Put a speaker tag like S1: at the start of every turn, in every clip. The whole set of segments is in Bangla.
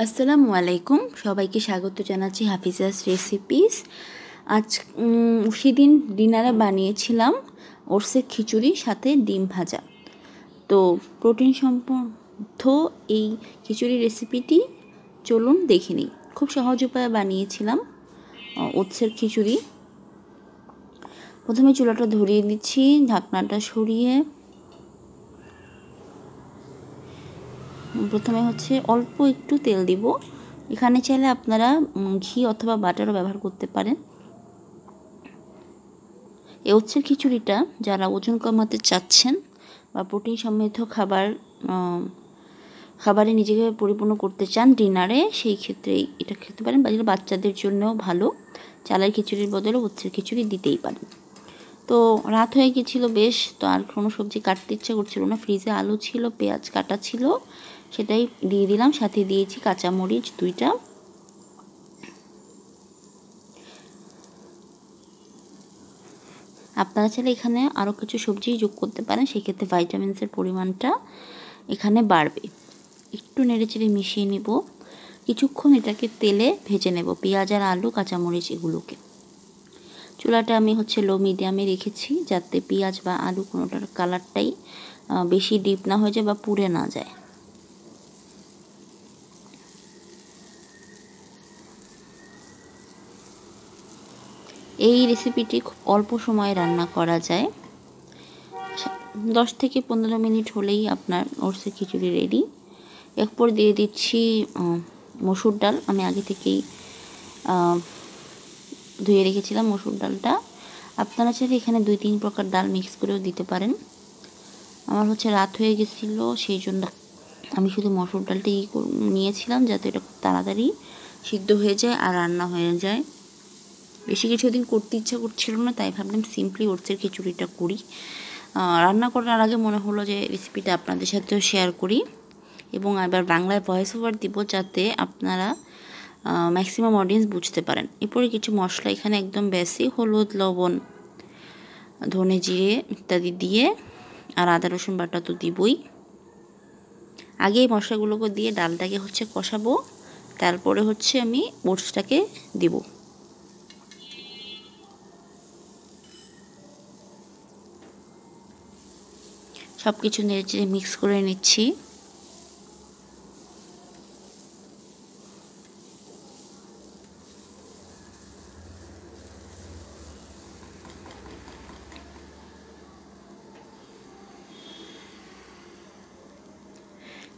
S1: আসসালামু আলাইকুম, সবাইকে স্বাগত জানাচ্ছি হাফিজাস রেসিপিস। আজ সেদিন ডিনারে বানিয়েছিলাম ওটসের খিচুড়ি সাথে ডিম ভাজা। তো প্রোটিন সমৃদ্ধ এই খিচুড়ি রেসিপিটি চলুন দেখে নিই। খুব সহজ উপায়ে বানিয়েছিলাম ওটসের খিচুড়ি। প্রথমে চুলাটা ধরিয়ে দিচ্ছি, ঢাকনাটা সরিয়ে প্রথমে অল্প একটু তেল দিব। এখানে চাইলে আপনারা ঘি অথবা বাটারও ব্যবহার করতে পারেন। এই ওটসের খিচুড়িটা যারা ওজন কমাতে চাচ্ছেন বা প্রোটিন সমৃদ্ধ খাবারে নিজেকে পরিপূর্ণ করতে চান ডিনারে, সেই ক্ষেত্রে এটা খেতে পারেন। বা বাচ্চাদের জন্যও ভালো, চালের খিচুড়ির বদলে ওটসের খিচুড়ি দিতেই পারেন। তো রাত হয়ে গেছিল বেশ, তো আর কোনো সবজি কাটতে ইচ্ছা করছিল না। ফ্রিজে আলু ছিল, পেঁয়াজ কাটা ছিল, সেটাই দিয়ে দিলাম। সাথে দিয়েছি কাঁচামরিচ 2টা। আপনারা চাইলে এখানে আরও কিছু সবজি যোগ করতে পারেন, সেক্ষেত্রে ভাইটামিনসের পরিমাণটা এখানে বাড়বে। একটু নেড়েচেড়ে মিশিয়ে নেব, কিছুক্ষণ এটাকে তেলে ভেজে নেব, পেঁয়াজ আর আলু কাঁচামরিচ এগুলোকে। চুলাটা আমি লো মিডিয়ামে রেখেছি, যাতে পেঁয়াজ বা আলু কোনোটার কালারটাই বেশি ডিপ না হয়ে যায় বা পুড়ে না যায়। এই রেসিপিটি খুব অল্প সময়ে রান্না করা যায়। 10 থেকে 15 মিনিট হলেই আপনার ওটসের খিচুড়ি রেডি। এরপর দিয়ে দিচ্ছি মসুর ডাল। আমি আগে থেকেই ধুয়ে রেখেছিলাম মসুর ডালটা। আপনারা চাইলে এখানে 2-3 প্রকার ডাল মিক্স করেও দিতে পারেন। আমার রাত হয়ে গেছিলো, সেই জন্য আমি শুধু মসুর ডালটাই নিয়েছিলাম, যাতে এটা খুব তাড়াতাড়ি সিদ্ধ হয়ে যায় আর রান্না হয়ে যায়। বেশি কিছুদিন করতে ইচ্ছা করছিল না, তাই ভাবলাম সিম্পলি ওটসের খিচুড়িটা করি। রান্না করার আগে মনে হলো যে রেসিপিটা আপনাদের সাথেও শেয়ার করি, এবং এবার বাংলায় ভয়েস ওভার দিব, যাতে আপনারা ম্যাক্সিমাম অডিয়েন্স বুঝতে পারেন। এরপরে কিছু মশলা এখানে একদম বেসিক, হলুদ, লবণ, ধনে জিরে ইত্যাদি দিয়ে, আর আদা রসুন বাটা তো দিবই। আগে এই মশলাগুলোকে দিয়ে ডালটাকে কষাবো, তারপরে আমি ওটসটাকে দিব। সব কিছু নেড়ে মিক্স করে নিচ্ছি।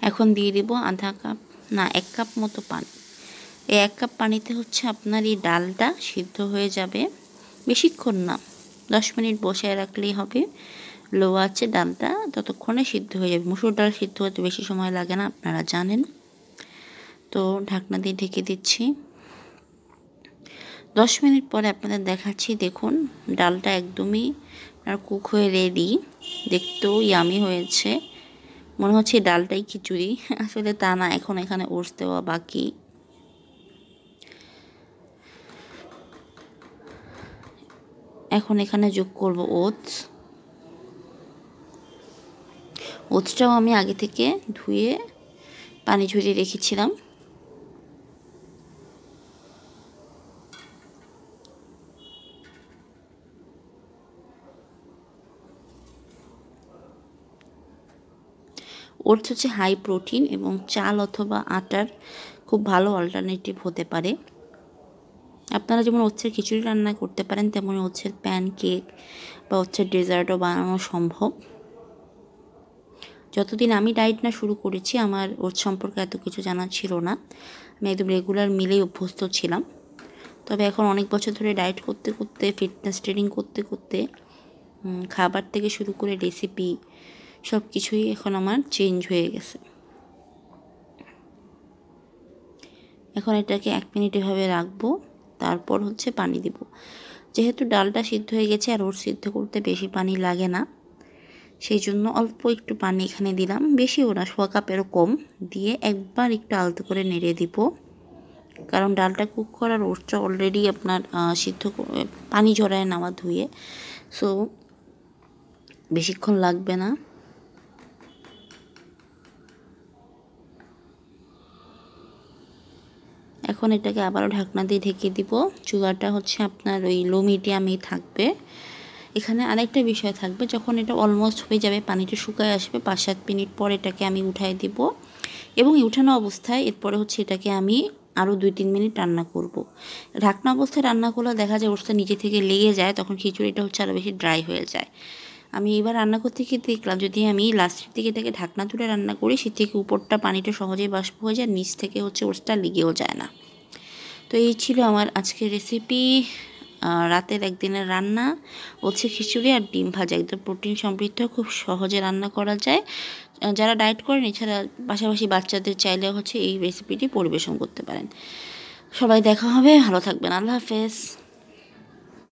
S1: এখন দিয়ে দিব 1 কাপ মতো পানি। এই 1 কাপ পানিতে আপনার এই ডালটা সিদ্ধ হয়ে যাবে। বেশিক্ষণ না, 10 মিনিট বসায় রাখলেই হবে। লো আছে ডালটা ততক্ষণে সিদ্ধ হয়ে যাবে। মসুর ডাল সিদ্ধ হতে বেশি সময় লাগে না, আপনারা জানেন। তো ঢাকনা দিয়ে ঢেকে দিচ্ছি। 10 মিনিট পরে আপনাদের দেখাচ্ছি। দেখুন, ডালটা একদমই কুক হয়ে রেডি, দেখতেও ইয়ামি হয়েছে। মনে হচ্ছে ডালটাই খিচুড়ি, আসলে তা না। এখন এখানে ওটস দেওয়া বাকি। এখন এখানে যোগ করব ওটসটাও আমি আগে থেকে ধুয়ে পানি ঝরিয়ে রেখেছিলাম। ওটস হাই প্রোটিন এবং চাল অথবা আটার খুব ভালো অল্টারনেটিভ হতে পারে। আপনারা যেমন ওটসের খিচুড়ি রান্না করতে পারেন, তেমনই ওটসের প্যানকেক বা ওটসের ডেজার্টও বানানো সম্ভব। যতদিন আমি ডায়েট না শুরু করেছি, আমার ওটস সম্পর্কে এত কিছু জানা ছিল না। আমি একদম রেগুলার মিলেই অভ্যস্ত ছিলাম। তবে এখন অনেক বছর ধরে ডায়েট করতে করতে, ফিটনেস ট্রেনিং করতে করতে, খাবার থেকে শুরু করে রেসিপি সব কিছুই এখন আমার চেঞ্জ হয়ে গেছে। এখন এটাকে 1 মিনিট এভাবে রাখবো, তারপর পানি দিব। যেহেতু ডালটা সিদ্ধ হয়ে গেছে আর ওটস সিদ্ধ করতে বেশি পানি লাগে না, সেই জন্য অল্প একটু পানি এখানে দিলাম। বেশিও না, 1/4 কাপেরও কম দিয়ে একবার একটু আলতো করে নেড়ে দিব। কারণ ডালটা কুক করার ওটসটা অলরেডি আপনার সিদ্ধ পানি ঝরায় নেওয়া ধুয়ে, সো বেশিক্ষণ লাগবে না। এখন এটাকে আবারও ঢাকনা দিয়ে ঢেকে দিব। চুলাটা হচ্ছে আপনার ওই লো মিডিয়ামেই থাকবে। এখানে আরেকটা বিষয় থাকবে, যখন এটা অলমোস্ট হয়ে যাবে, পানিটা শুকায় আসবে, 5-7 মিনিট পর এটাকে আমি উঠাই দিব এবং উঠানো অবস্থায় এরপরে হচ্ছে এটাকে আমি আরও 2-3 মিনিট রান্না করব। ঢাকনা অবস্থায় রান্না করলে দেখা যায় ওর সাথে নিচে থেকে লেগে যায়, তখন খিচুড়িটা হচ্ছে আরও বেশি ড্রাই হয়ে যায়। আমি এবার রান্না করতে গিয়ে দেখলাম যদি আমি লাস্টের দিকে এটাকে ঢাকনা তুলে রান্না করি, সে থেকে উপরটা পানিটা সহজেই বাষ্প হয়ে যায়, নিচ থেকে হচ্ছে ওরটা লেগেও যায় না। তো এই ছিল আমার আজকের রেসিপি, রাতের একদিনের রান্না হচ্ছে খিচুড়ি আর ডিম ভাজা। একদম প্রোটিন সমৃদ্ধ, খুব সহজে রান্না করা যায়। যারা ডায়েট করেন, এছাড়া পাশাপাশি বাচ্চাদের চাইলে হচ্ছে এই রেসিপিটি পরিবেশন করতে পারেন। সবাই দেখা হবে, ভালো থাকবেন, আল্লাহ হাফেজ।